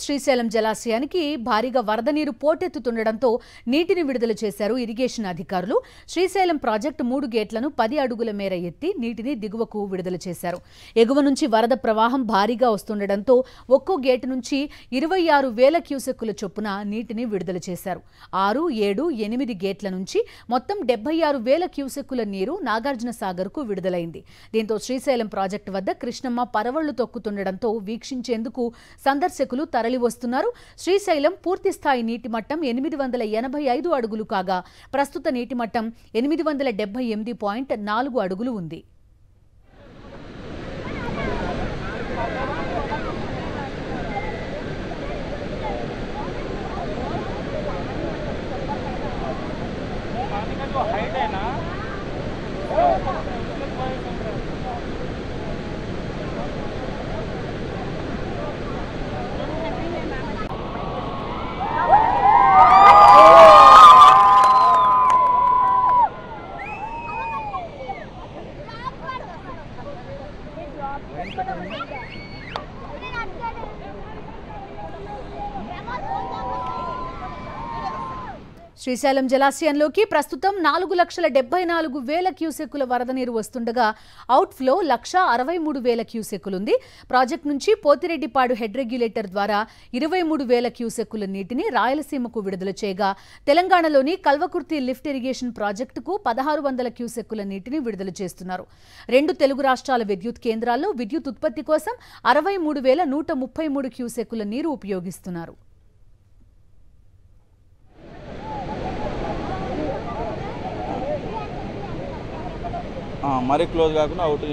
శ్రీశైలం జలాశయానికి భారీగా వరద నీరు పోటెత్తుతుండటంతో నీటిని విడుదల చేశారు ఇరిగేషన్ అధికారులు. శ్రీశైలం ప్రాజెక్టు 3 గేట్లను 10 అడుగుల మేర ఎత్తి నీటిని దిగువకు విడుదల చేశారు. ఎగువ నుంచి వరద ప్రవాహం భారీగా వస్తుండటంతో ఒక్కో గేటు నుంచి 26,000 క్యూసెక్కుల చొప్పున నీటిని విడుదల చేశారు. 6, 7, 8 గేట్ల నుంచి మొత్తం 76,000 క్యూసెక్కుల నీరు నాగార్జున సాగర్కు విడుదలైంది. దీంతో శ్రీశైలం ప్రాజెక్టు వద్ద కృష్ణమ్మ పరవళ్లు తొక్కుతుండటంతో వీక్షించేందుకు సందర్శకులు తరలివస్తున్నారు. శ్రీశైలం పూర్తిస్థాయి నీటి మట్టం 885 అడుగులు కాగా ప్రస్తుత నీటి మట్టం 878.4 అడుగులు ఉంది. శ్రీశైలం జలాశయంలోకి ప్రస్తుతం 4,74,000 క్యూసెక్కుల వరద నీరు వస్తుండగా అవుట్ఫ్లో 1,63,000 క్యూసెక్కులుంది. ప్రాజెక్టు నుంచి పోతిరెడ్డిపాడు హెడ్ రెగ్యులేటర్ ద్వారా 23,000 క్యూసెక్కుల నీటిని రాయలసీమకు విడుదల చేయగా తెలంగాణలోని కల్వకుర్తి లిఫ్ట్ ఇరిగేషన్ ప్రాజెక్టుకు 1,600 క్యూసెక్కుల నీటిని విడుదల చేస్తున్నారు. 2 తెలుగు రాష్ట్రాల విద్యుత్ కేంద్రాల్లో విద్యుత్ ఉత్పత్తి కోసం 63,133 క్యూసెక్కుల నీరు ఉపయోగిస్తున్నారు. మరీ క్లోజ్ కాకుండా అవుట్